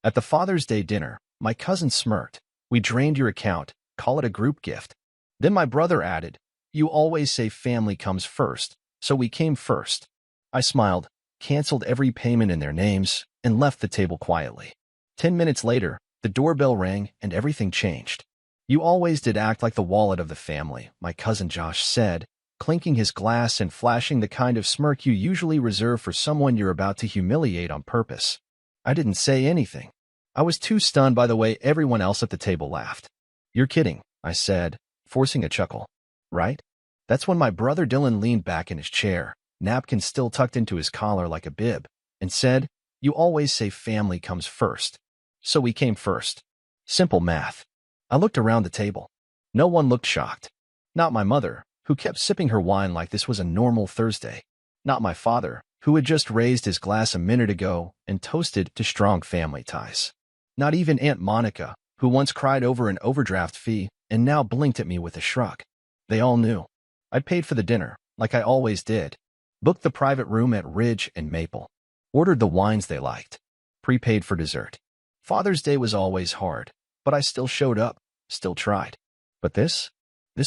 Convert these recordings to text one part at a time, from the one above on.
At the Father's Day dinner, my cousin smirked. We drained your account, call it a group gift. Then my brother added, you always say family comes first, so we came first. I smiled, canceled every payment in their names, and left the table quietly. 10 minutes later, the doorbell rang and everything changed. You always did act like the wallet of the family, my cousin Josh said, clinking his glass and flashing the kind of smirk you usually reserve for someone you're about to humiliate on purpose. I didn't say anything. I was too stunned by the way everyone else at the table laughed. You're kidding, I said, forcing a chuckle. Right? That's when my brother Dylan leaned back in his chair, napkin still tucked into his collar like a bib, and said, you always say family comes first. So we came first. Simple math. I looked around the table. No one looked shocked. Not my mother, who kept sipping her wine like this was a normal Thursday. Not my father, who had just raised his glass a minute ago and toasted to strong family ties. Not even Aunt Monica, who once cried over an overdraft fee and now blinked at me with a shrug. They all knew. I'd paid for the dinner, like I always did. Booked the private room at Ridge and Maple. Ordered the wines they liked. Prepaid for dessert. Father's Day was always hard, but I still showed up, still tried. But this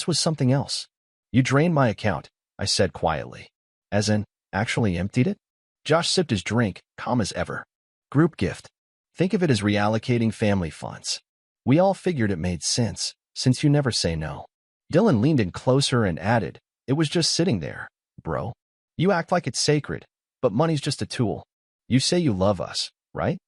was something else. You drained my account, I said quietly. As in, actually emptied it? Josh sipped his drink, calm as ever. Group gift. Think of it as reallocating family funds. We all figured it made sense, since you never say no. Dylan leaned in closer and added, it was just sitting there, bro. You act like it's sacred, but money's just a tool. You say you love us, right?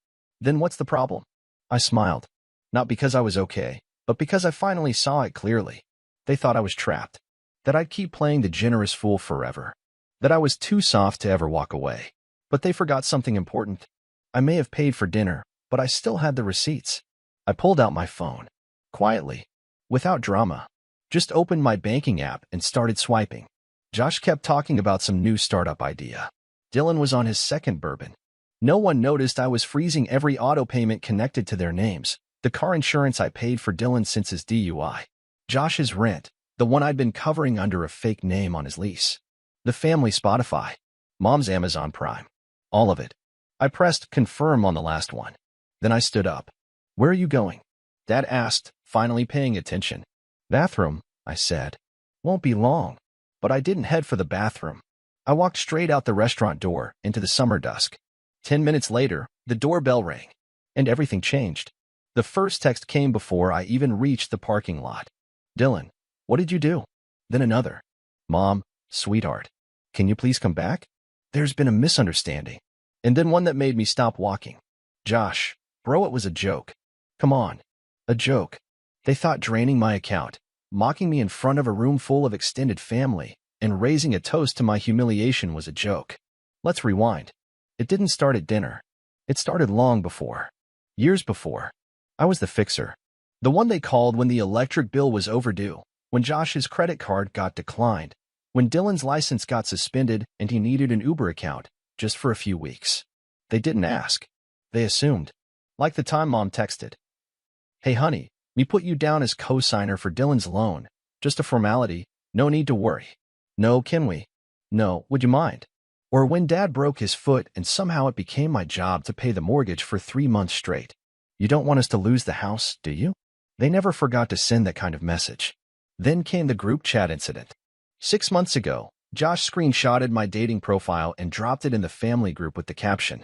Then what's the problem? I smiled. Not because I was okay, but because I finally saw it clearly. They thought I was trapped. That I'd keep playing the generous fool forever. That I was too soft to ever walk away. But they forgot something important. I may have paid for dinner, but I still had the receipts. I pulled out my phone. Quietly. Without drama. Just opened my banking app and started swiping. Josh kept talking about some new startup idea. Dylan was on his second bourbon. No one noticed I was freezing every auto payment connected to their names. The car insurance I paid for Dylan since his DUI. Josh's rent, the one I'd been covering under a fake name on his lease. The family Spotify. Mom's Amazon Prime. All of it. I pressed confirm on the last one. Then I stood up. Where are you going? Dad asked, finally paying attention. Bathroom, I said. Won't be long. But I didn't head for the bathroom. I walked straight out the restaurant door into the summer dusk. 10 minutes later, the doorbell rang. And everything changed. The first text came before I even reached the parking lot. Dylan, what did you do? Then another. Mom, sweetheart, can you please come back? There's been a misunderstanding. And then one that made me stop walking. Josh, bro, it was a joke. Come on. A joke. They thought draining my account, mocking me in front of a room full of extended family, and raising a toast to my humiliation was a joke. Let's rewind. It didn't start at dinner. It started long before. Years before. I was the fixer. The one they called when the electric bill was overdue, when Josh's credit card got declined, when Dylan's license got suspended and he needed an Uber account, just for a few weeks. They didn't ask. They assumed. Like the time Mom texted. Hey honey, me put you down as co-signer for Dylan's loan. Just a formality, no need to worry. No, can we? No, would you mind? Or when Dad broke his foot and somehow it became my job to pay the mortgage for 3 months straight. You don't want us to lose the house, do you? They never forgot to send that kind of message. Then came the group chat incident. 6 months ago, Josh screenshotted my dating profile and dropped it in the family group with the caption,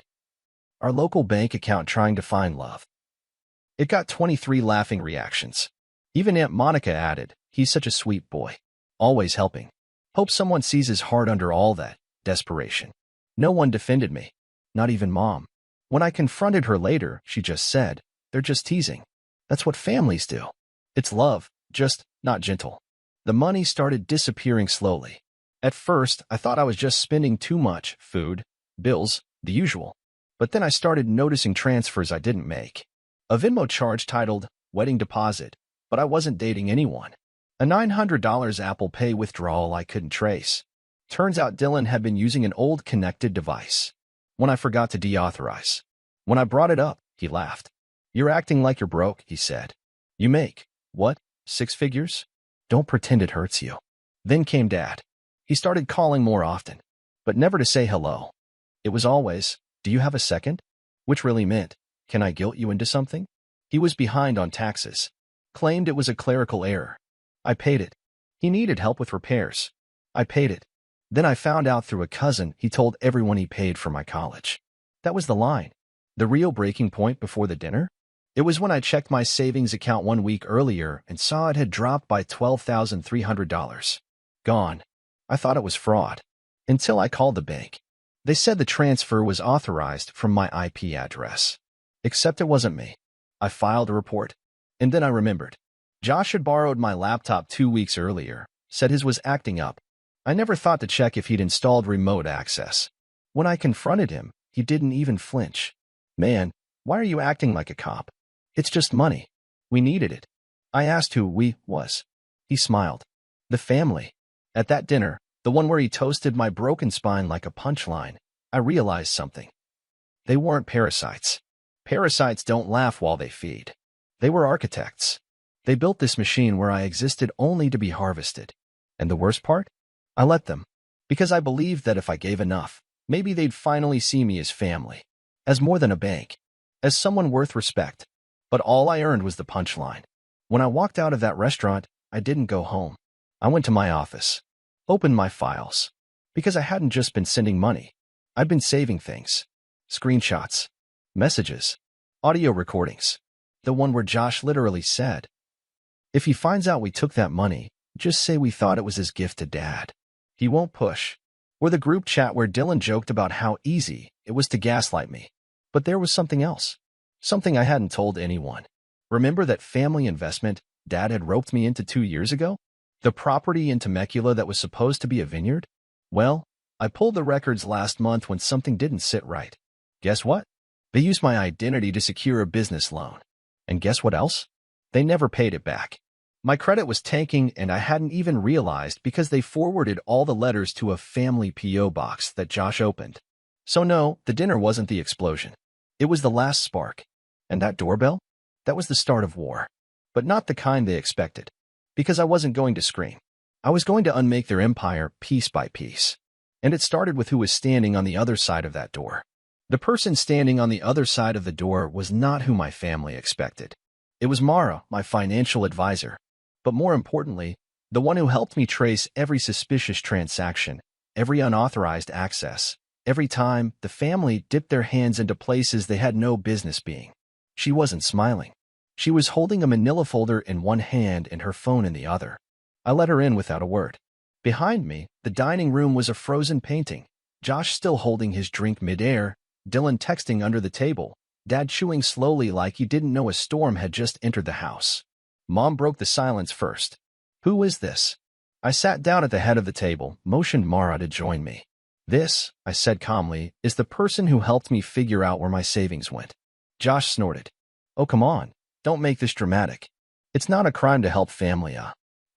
our local bank account trying to find love. It got 23 laughing reactions. Even Aunt Monica added, he's such a sweet boy. Always helping. Hope someone sees his heart under all that desperation. No one defended me. Not even Mom. When I confronted her later, she just said, they're just teasing. That's what families do. It's love, just not gentle. The money started disappearing slowly. At first, I thought I was just spending too much, food, bills, the usual. But then I started noticing transfers I didn't make. A Venmo charge titled Wedding Deposit, but I wasn't dating anyone. A $900 Apple Pay withdrawal I couldn't trace. Turns out Dylan had been using an old connected device. When I forgot to deauthorize. When I brought it up, he laughed. You're acting like you're broke, he said. You make, what, 6 figures? Don't pretend it hurts you. Then came Dad. He started calling more often, but never to say hello. It was always, do you have a second? Which really meant, Can I guilt you into something? He was behind on taxes. Claimed it was a clerical error. I paid it. He needed help with repairs. I paid it. Then I found out through a cousin he told everyone he paid for my college. That was the line. The real breaking point before the dinner? It was when I checked my savings account 1 week earlier and saw it had dropped by $12,300. Gone. I thought it was fraud. Until I called the bank. They said the transfer was authorized from my IP address. Except it wasn't me. I filed a report. And then I remembered. Josh had borrowed my laptop 2 weeks earlier, said his was acting up. I never thought to check if he'd installed remote access. When I confronted him, he didn't even flinch. Man, why are you acting like a cop? It's just money. We needed it. I asked who we was. He smiled. The family. At that dinner, the one where he toasted my broken spine like a punchline, I realized something. They weren't parasites. Parasites don't laugh while they feed. They were architects. They built this machine where I existed only to be harvested. And the worst part? I let them. Because I believed that if I gave enough, maybe they'd finally see me as family. As more than a bank. As someone worth respect. But all I earned was the punchline. When I walked out of that restaurant, I didn't go home. I went to my office. Opened my files. Because I hadn't just been sending money. I'd been saving things. Screenshots. Messages. Audio recordings. The one where Josh literally said, "If he finds out we took that money, just say we thought it was his gift to Dad. He won't push." Or the group chat where Dylan joked about how easy it was to gaslight me. But there was something else. Something I hadn't told anyone. Remember that family investment Dad had roped me into 2 years ago? The property in Temecula that was supposed to be a vineyard? Well, I pulled the records last month when something didn't sit right. Guess what? They used my identity to secure a business loan. And guess what else? They never paid it back. My credit was tanking and I hadn't even realized because they forwarded all the letters to a family P.O. box that Josh opened. So no, the dinner wasn't the explosion. It was the last spark. And that doorbell? That was the start of war. But not the kind they expected. Because I wasn't going to scream. I was going to unmake their empire piece by piece. And it started with who was standing on the other side of that door. The person standing on the other side of the door was not who my family expected. It was Mara, my financial advisor. But more importantly, the one who helped me trace every suspicious transaction, every unauthorized access, every time the family dipped their hands into places they had no business being. She wasn't smiling. She was holding a manila folder in one hand and her phone in the other. I let her in without a word. Behind me, the dining room was a frozen painting. Josh still holding his drink midair, Dylan texting under the table, Dad chewing slowly like he didn't know a storm had just entered the house. Mom broke the silence first. "Who is this?" I sat down at the head of the table, motioned Mara to join me. "This," I said calmly, "is the person who helped me figure out where my savings went." Josh snorted. "Oh, come on. Don't make this dramatic. It's not a crime to help family,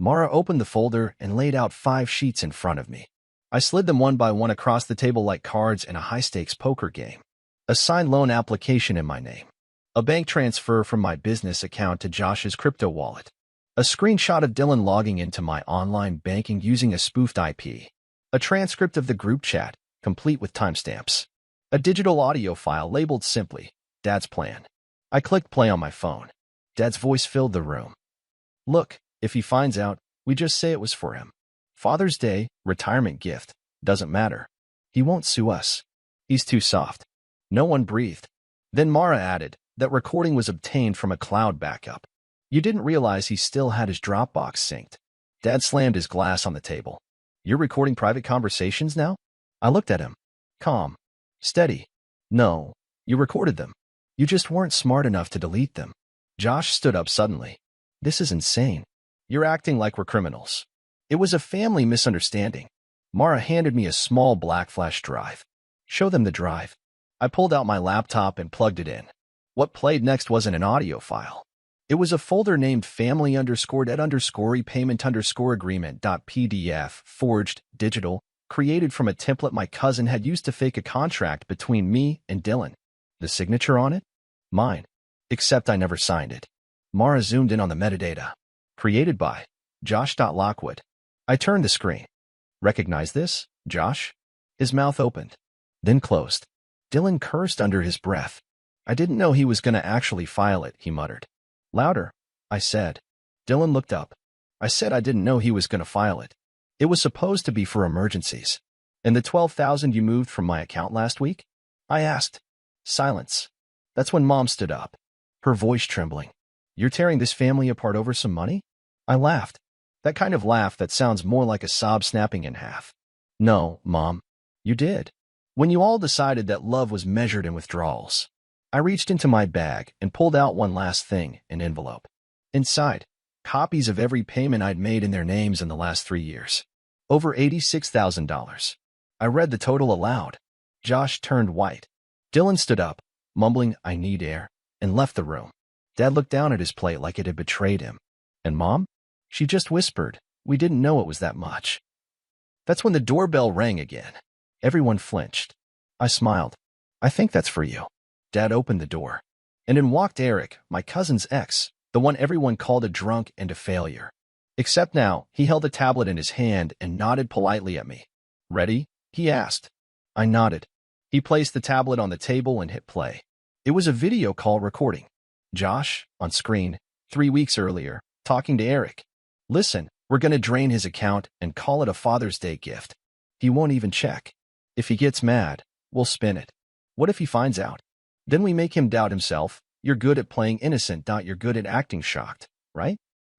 Mara opened the folder and laid out 5 sheets in front of me. I slid them one by one across the table like cards in a high-stakes poker game. A signed loan application in my name. A bank transfer from my business account to Josh's crypto wallet. A screenshot of Dylan logging into my online banking using a spoofed IP. A transcript of the group chat, complete with timestamps. A digital audio file labeled simply, "Dad's Plan." I clicked play on my phone. Dad's voice filled the room. "Look, if he finds out, we just say it was for him. Father's Day, retirement gift, doesn't matter. He won't sue us. He's too soft." No one breathed. Then Mara added, that recording was obtained from a cloud backup. You didn't realize he still had his Dropbox synced. Dad slammed his glass on the table. "You're recording private conversations now?" I looked at him. Calm. Steady. "No, you recorded them. You just weren't smart enough to delete them." Josh stood up suddenly. "This is insane. You're acting like we're criminals." It was a family misunderstanding. Mara handed me a small black flash drive. "Show them the drive." I pulled out my laptop and plugged it in. What played next wasn't an audio file. It was a folder named family_debt_repayment_agreement.pdf, forged, digital, created from a template my cousin had used to fake a contract between me and Dylan. The signature on it? Mine. Except I never signed it. Mara zoomed in on the metadata. Created by Josh.Lockwood. I turned the screen. "Recognize this, Josh?" His mouth opened, then closed. Dylan cursed under his breath. I didn't know he was going to actually file it, he muttered. Louder, I said. Dylan looked up. I said I didn't know he was going to file it. It was supposed to be for emergencies. And the $12,000 you moved from my account last week? I asked. Silence. That's when Mom stood up, her voice trembling. You're tearing this family apart over some money? I laughed. That kind of laugh that sounds more like a sob snapping in half. No, Mom. You did. When you all decided that love was measured in withdrawals. I reached into my bag and pulled out one last thing, an envelope. Inside, copies of every payment I'd made in their names in the last 3 years. Over $86,000. I read the total aloud. Josh turned white. Dylan stood up, mumbling, I need air, and left the room. Dad looked down at his plate like it had betrayed him. And Mom? She just whispered, we didn't know it was that much. That's when the doorbell rang again. Everyone flinched. I smiled. I think that's for you. Dad opened the door. And in walked Eric, my cousin's ex, the one everyone called a drunk and a failure. Except now, he held a tablet in his hand and nodded politely at me. Ready? He asked. I nodded. He placed the tablet on the table and hit play. It was a video call recording. Josh, on screen, 3 weeks earlier, talking to Eric. Listen, we're going to drain his account and call it a Father's Day gift. He won't even check. If he gets mad, we'll spin it. What if he finds out? Then we make him doubt himself. You're good at playing innocent. You're good at acting shocked, right?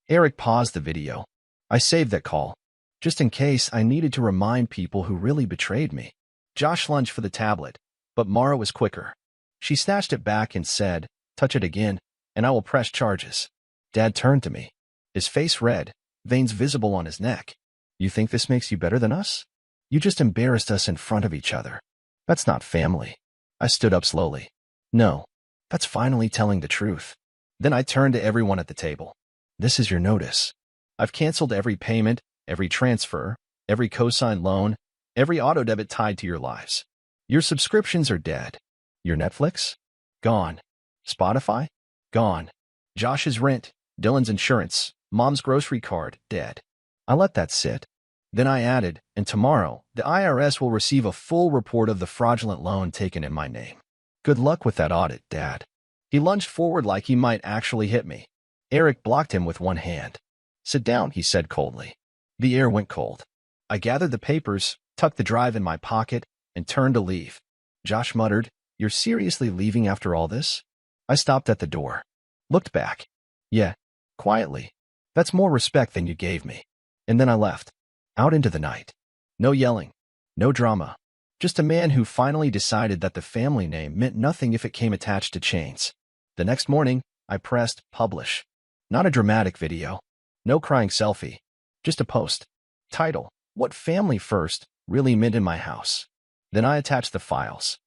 Eric paused the video. I saved that call, just in case I needed to remind people who really betrayed me. Josh lunged for the tablet, but Mara was quicker. She snatched it back and said, touch it again, and I will press charges. Dad turned to me, his face red, veins visible on his neck. You think this makes you better than us? You just embarrassed us in front of each other. That's not family. I stood up slowly. No, that's finally telling the truth. Then I turned to everyone at the table. This is your notice. I've canceled every payment, every transfer, every cosign loan, every auto debit tied to your lives. Your subscriptions are dead. Your Netflix? Gone. Spotify? Gone. Josh's rent, Dylan's insurance, Mom's grocery card, dead. I let that sit. Then I added, and tomorrow, the IRS will receive a full report of the fraudulent loan taken in my name. Good luck with that audit, Dad. He lunged forward like he might actually hit me. Eric blocked him with one hand. Sit down, he said coldly. The air went cold. I gathered the papers, tucked the drive in my pocket, and turned to leave. Josh muttered, You're seriously leaving after all this? I stopped at the door. Looked back. Yeah, quietly. That's more respect than you gave me. And then I left. Out into the night. No yelling. No drama. Just a man who finally decided that the family name meant nothing if it came attached to chains. The next morning, I pressed publish. Not a dramatic video. No crying selfie. Just a post. Title, What Family First Really Meant in My House. Then I attached the files.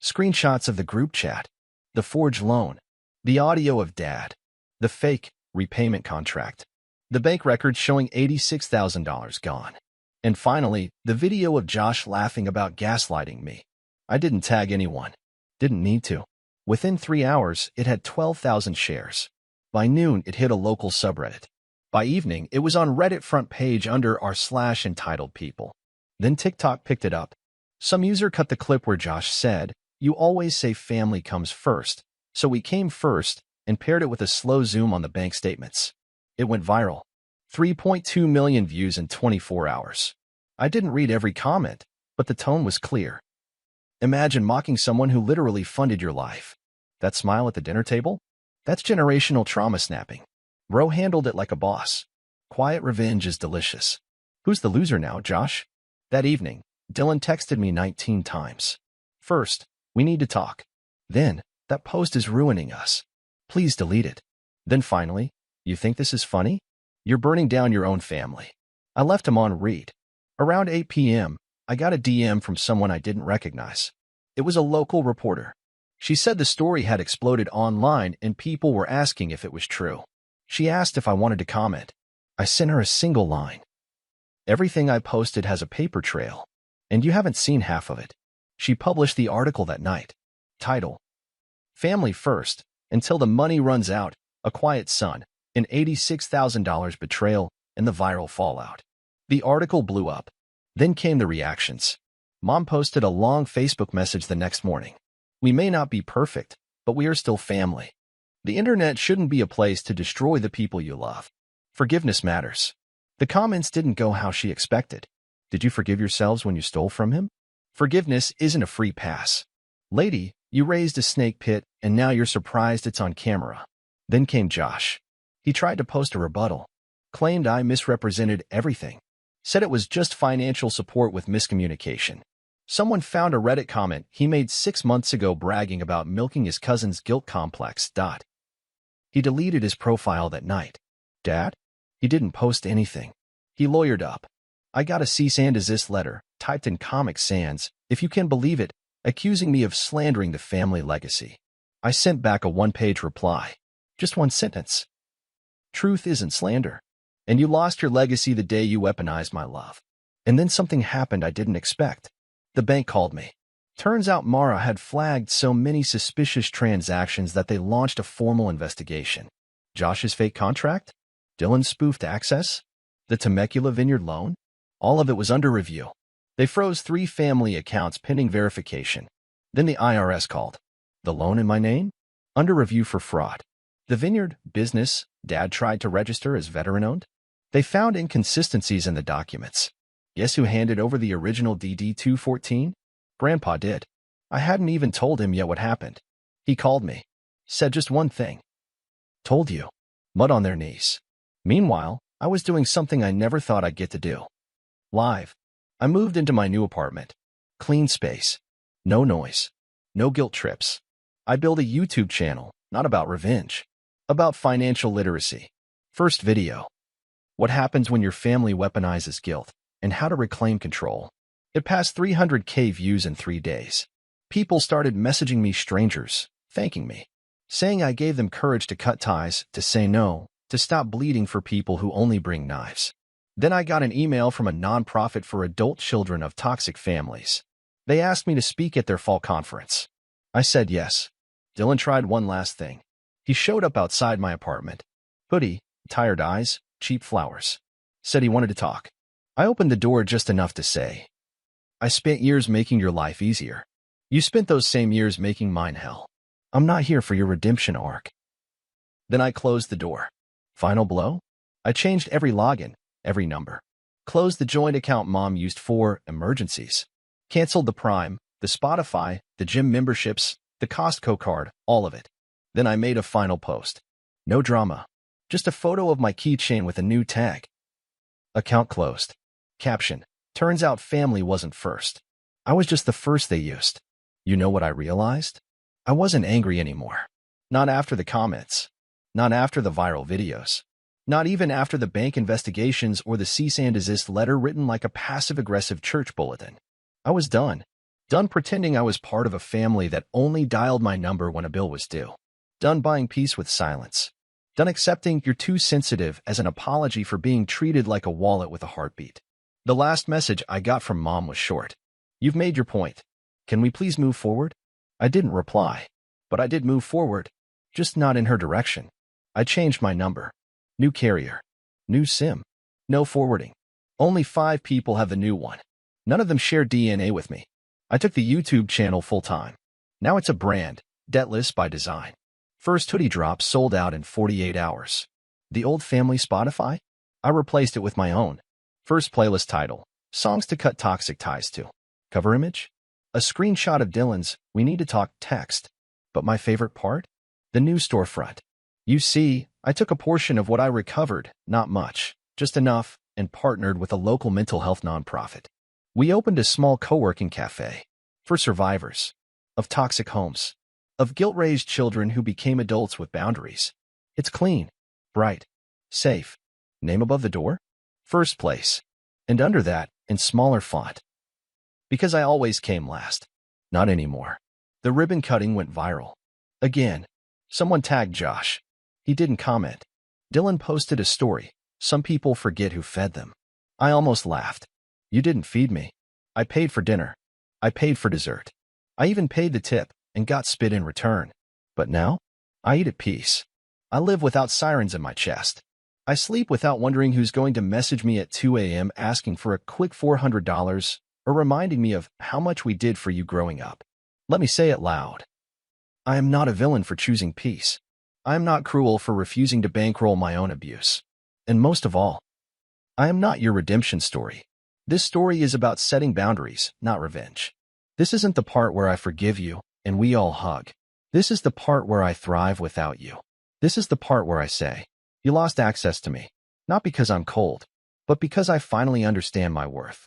Screenshots of the group chat. The forged loan. The audio of Dad. The fake repayment contract. The bank records showing $86,000 gone. And finally, the video of Josh laughing about gaslighting me. I didn't tag anyone. Didn't need to. Within 3 hours, it had 12,000 shares. By noon, it hit a local subreddit. By evening, it was on Reddit front page under r/entitled people. Then TikTok picked it up. Some user cut the clip where Josh said, You always say family comes first, so we came first, and paired it with a slow zoom on the bank statements. It went viral. 3.2 million views in 24 hours. I didn't read every comment, but the tone was clear. Imagine mocking someone who literally funded your life. That smile at the dinner table? That's generational trauma snapping. Bro handled it like a boss. Quiet revenge is delicious. Who's the loser now, Josh? That evening, Dylan texted me 19 times. First, we need to talk. Then, that post is ruining us. Please delete it. Then finally, you think this is funny? You're burning down your own family. I left him on read. Around 8 p.m., I got a DM from someone I didn't recognize. It was a local reporter. She said the story had exploded online and people were asking if it was true. She asked if I wanted to comment. I sent her a single line. Everything I posted has a paper trail, and you haven't seen half of it. She published the article that night. Title, Family First, Until the Money Runs Out, A Quiet Son, an $86,000 betrayal, and the viral fallout. The article blew up. Then came the reactions. Mom posted a long Facebook message the next morning. We may not be perfect, but we are still family. The internet shouldn't be a place to destroy the people you love. Forgiveness matters. The comments didn't go how she expected. Did you forgive yourselves when you stole from him? Forgiveness isn't a free pass. Lady, you raised a snake pit, and now you're surprised it's on camera. Then came Josh. He tried to post a rebuttal, claimed I misrepresented everything, said it was just financial support with miscommunication. Someone found a Reddit comment he made 6 months ago bragging about milking his cousin's guilt complex. He deleted his profile that night. Dad? He didn't post anything. He lawyered up. I got a cease and desist letter, typed in Comic Sans, if you can believe it, accusing me of slandering the family legacy. I sent back a 1-page reply. Just 1 sentence. Truth isn't slander. And you lost your legacy the day you weaponized my love. And then something happened I didn't expect. The bank called me. Turns out Mara had flagged so many suspicious transactions that they launched a formal investigation. Josh's fake contract? Dylan's spoofed access? The Temecula Vineyard loan? All of it was under review. They froze 3 family accounts pending verification. Then the IRS called. The loan in my name? Under review for fraud. The vineyard, business, Dad tried to register as veteran-owned? They found inconsistencies in the documents. Guess who handed over the original DD-214? Grandpa did. I hadn't even told him yet what happened. He called me. Said just one thing. Told you. Mud on their knees. Meanwhile, I was doing something I never thought I'd get to do. Live. I moved into my new apartment. Clean space. No noise. No guilt trips. I built a YouTube channel, not about revenge. About financial literacy. First video. What happens when your family weaponizes guilt, and how to reclaim control. It passed 300K views in 3 days. People started messaging me, strangers, thanking me, saying I gave them courage to cut ties, to say no, to stop bleeding for people who only bring knives. Then I got an email from a nonprofit for adult children of toxic families. They asked me to speak at their fall conference. I said yes. Dylan tried one last thing. He showed up outside my apartment. Hoodie, tired eyes, cheap flowers. Said he wanted to talk. I opened the door just enough to say, I spent years making your life easier. You spent those same years making mine hell. I'm not here for your redemption arc. Then I closed the door. Final blow? I changed every login, every number. Closed the joint account Mom used for emergencies. Canceled the Prime, the Spotify, the gym memberships, the Costco card, all of it. Then I made a final post. No drama. Just a photo of my keychain with a new tag. Account closed. Caption. Turns out family wasn't first. I was just the first they used. You know what I realized? I wasn't angry anymore. Not after the comments. Not after the viral videos. Not even after the bank investigations or the cease and desist letter written like a passive-aggressive church bulletin. I was done. Done pretending I was part of a family that only dialed my number when a bill was due. Done buying peace with silence. Done accepting you're too sensitive as an apology for being treated like a wallet with a heartbeat. The last message I got from Mom was short. You've made your point. Can we please move forward? I didn't reply. But I did move forward. Just not in her direction. I changed my number. New carrier. New SIM. No forwarding. Only 5 people have the new one. None of them share DNA with me. I took the YouTube channel full-time. Now it's a brand, debtless by design. First hoodie drop sold out in 48 hours. The old family Spotify? I replaced it with my own. First playlist title, Songs to Cut Toxic Ties To. Cover image? A screenshot of Dylan's We Need to Talk text. But my favorite part? The new storefront. You see, I took a portion of what I recovered, not much, just enough, and partnered with a local mental health nonprofit. We opened a small co-working cafe for survivors of toxic homes, of guilt-raised children who became adults with boundaries. It's clean, bright, safe. Name above the door? First place. And under that, in smaller font. Because I always came last. Not anymore. The ribbon cutting went viral. Again. Someone tagged Josh. He didn't comment. Dylan posted a story. Some people forget who fed them. I almost laughed. You didn't feed me. I paid for dinner. I paid for dessert. I even paid the tip and got spit in return. But now, I eat at peace. I live without sirens in my chest. I sleep without wondering who's going to message me at 2 a.m. asking for a quick $400 or reminding me of how much we did for you growing up. Let me say it loud. I am not a villain for choosing peace. I am not cruel for refusing to bankroll my own abuse. And most of all, I am not your redemption story. This story is about setting boundaries, not revenge. This isn't the part where I forgive you and we all hug. This is the part where I thrive without you. This is the part where I say, you lost access to me, not because I'm cold, but because I finally understand my worth.